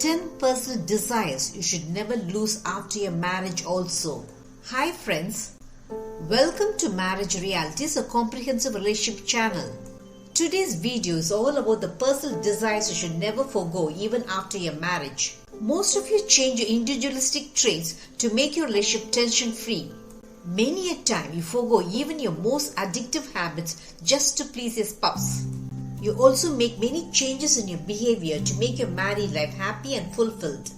10 personal desires you should never lose after your marriage also. Hi friends, welcome to Marriage Realities, a comprehensive relationship channel. Today's video is all about the personal desires you should never forgo even after your marriage. Most of you change your individualistic traits to make your relationship tension free. Many a time you forgo even your most addictive habits just to please your spouse. You also make many changes in your behavior to make your married life happy and fulfilled.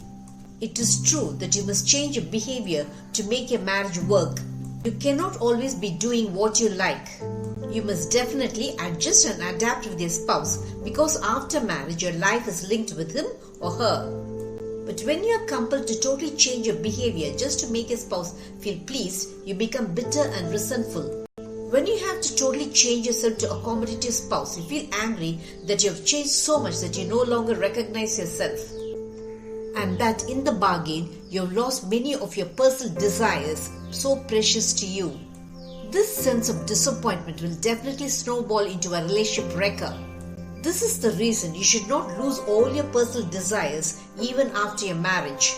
It is true that you must change your behavior to make your marriage work. You cannot always be doing what you like. You must definitely adjust and adapt with your spouse because after marriage your life is linked with him or her. But when you are compelled to totally change your behavior just to make your spouse feel pleased, you become bitter and resentful. When you have to totally change yourself to accommodate your spouse, you feel angry that you have changed so much that you no longer recognize yourself. And that in the bargain, you have lost many of your personal desires so precious to you. This sense of disappointment will definitely snowball into a relationship wrecker. This is the reason you should not lose all your personal desires even after your marriage.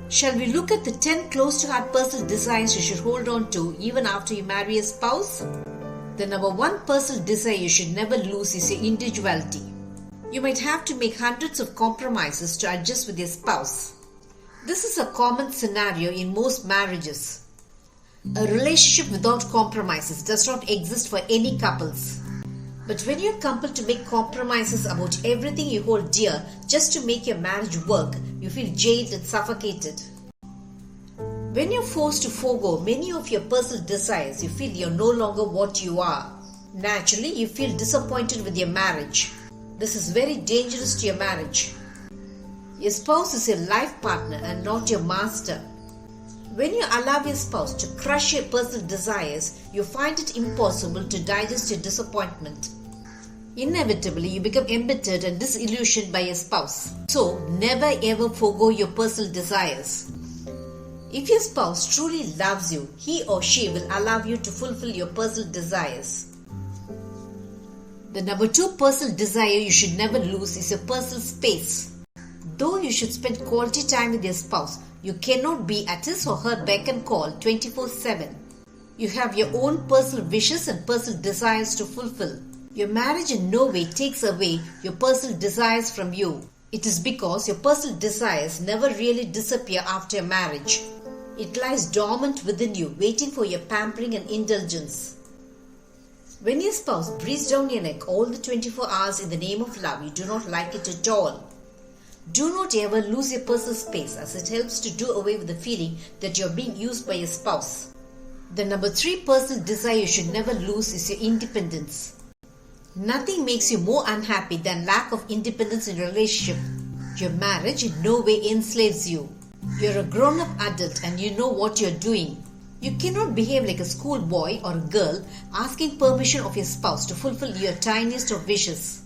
Shall we look at the 10 close to heart personal desires you should hold on to even after you marry a spouse? The number 1 personal desire you should never lose is your individuality. You might have to make hundreds of compromises to adjust with your spouse. This is a common scenario in most marriages. A relationship without compromises does not exist for any couples. But when you are compelled to make compromises about everything you hold dear just to make your marriage work, you feel jailed and suffocated. When you're forced to forgo many of your personal desires, you feel you're no longer what you are. Naturally, you feel disappointed with your marriage. This is very dangerous to your marriage. Your spouse is your life partner and not your master. When you allow your spouse to crush your personal desires, you find it impossible to digest your disappointment. Inevitably, you become embittered and disillusioned by your spouse. So, never ever forgo your personal desires. If your spouse truly loves you, he or she will allow you to fulfill your personal desires. The number 2 personal desire you should never lose is your personal space. Though you should spend quality time with your spouse, you cannot be at his or her beck and call 24/7. You have your own personal wishes and personal desires to fulfill. Your marriage in no way takes away your personal desires from you. It is because your personal desires never really disappear after your marriage. It lies dormant within you, waiting for your pampering and indulgence. When your spouse breathes down your neck all the 24 hours in the name of love, you do not like it at all. Do not ever lose your personal space, as it helps to do away with the feeling that you are being used by your spouse. The number 3 personal desire you should never lose is your independence. Nothing makes you more unhappy than lack of independence in a relationship. Your marriage in no way enslaves you. You're a grown-up adult and you know what you're doing. You cannot behave like a schoolboy or a girl asking permission of your spouse to fulfill your tiniest of wishes.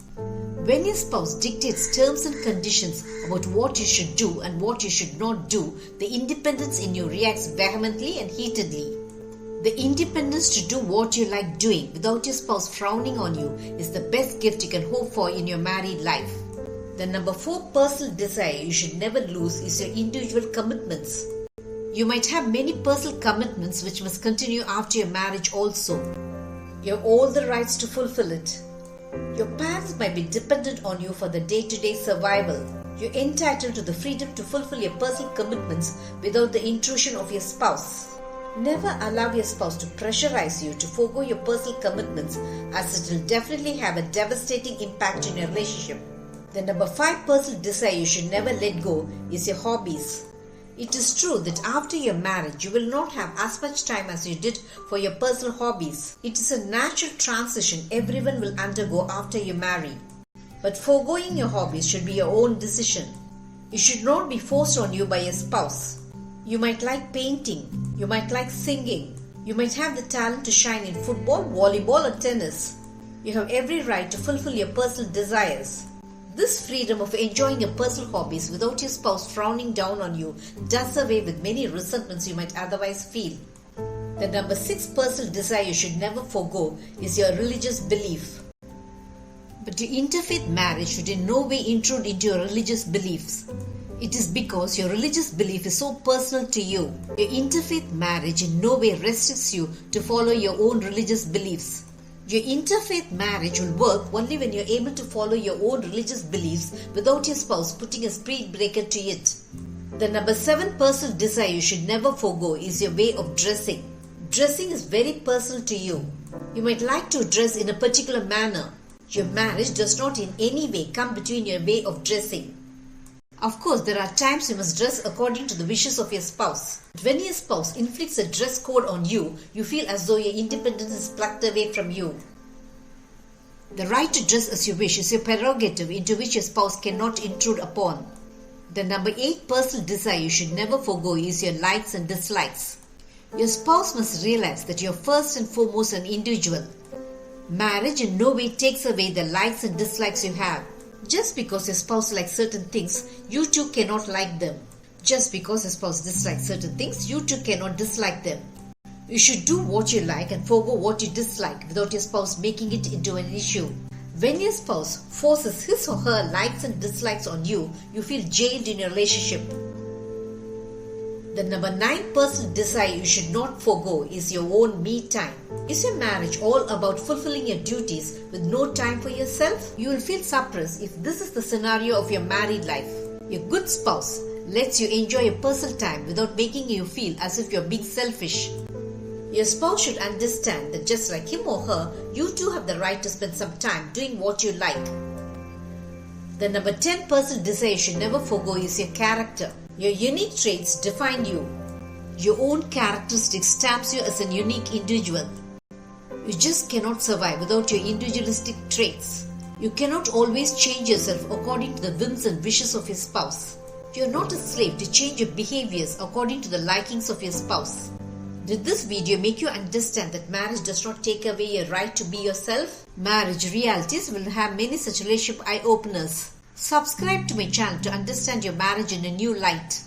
When your spouse dictates terms and conditions about what you should do and what you should not do, the independence in you reacts vehemently and heatedly. The independence to do what you like doing without your spouse frowning on you is the best gift you can hope for in your married life. The number 4 personal desire you should never lose is your individual commitments. You might have many personal commitments which must continue after your marriage also. You have all the rights to fulfill it. Your parents might be dependent on you for the day-to-day survival. You're entitled to the freedom to fulfill your personal commitments without the intrusion of your spouse. Never allow your spouse to pressurize you to forgo your personal commitments, as it will definitely have a devastating impact in your relationship. The number 5 personal desire you should never let go is your hobbies. It is true that after your marriage, you will not have as much time as you did for your personal hobbies. It is a natural transition everyone will undergo after you marry. But foregoing your hobbies should be your own decision. It should not be forced on you by your spouse. You might like painting. You might like singing. You might have the talent to shine in football, volleyball, or tennis. You have every right to fulfill your personal desires. This freedom of enjoying your personal hobbies without your spouse frowning down on you does away with many resentments you might otherwise feel. The number 6 personal desire you should never forgo is your religious belief. But your interfaith marriage should in no way intrude into your religious beliefs. It is because your religious belief is so personal to you. Your interfaith marriage in no way restricts you to follow your own religious beliefs. Your interfaith marriage will work only when you're able to follow your own religious beliefs without your spouse putting a speed breaker to it. The number 7 personal desire you should never forego is your way of dressing. Dressing is very personal to you. You might like to dress in a particular manner. Your marriage does not in any way come between your way of dressing. Of course, there are times you must dress according to the wishes of your spouse. But when your spouse inflicts a dress code on you, you feel as though your independence is plucked away from you. The right to dress as you wish is your prerogative into which your spouse cannot intrude upon. The number 8 personal desire you should never forego is your likes and dislikes. Your spouse must realize that you are first and foremost an individual. Marriage in no way takes away the likes and dislikes you have. Just because your spouse likes certain things, you too cannot like them. Just because your spouse dislikes certain things, you too cannot dislike them. You should do what you like and forego what you dislike without your spouse making it into an issue. When your spouse forces his or her likes and dislikes on you, you feel jailed in your relationship. The number 9 personal desire you should not forego is your own me time. Is your marriage all about fulfilling your duties with no time for yourself? You will feel suppressed if this is the scenario of your married life. Your good spouse lets you enjoy your personal time without making you feel as if you're being selfish. Your spouse should understand that just like him or her, you too have the right to spend some time doing what you like. The number 10 personal desire you should never forego is your character. Your unique traits define you. Your own characteristics stamps you as a unique individual. You just cannot survive without your individualistic traits. You cannot always change yourself according to the whims and wishes of your spouse. You are not a slave to change your behaviors according to the likings of your spouse. Did this video make you understand that marriage does not take away your right to be yourself? Marriage Realities will have many such relationship eye-openers. Subscribe to my channel to understand your marriage in a new light.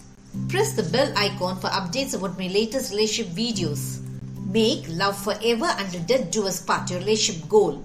Press the bell icon for updates about my latest relationship videos. Make love forever until death do us part your relationship goal.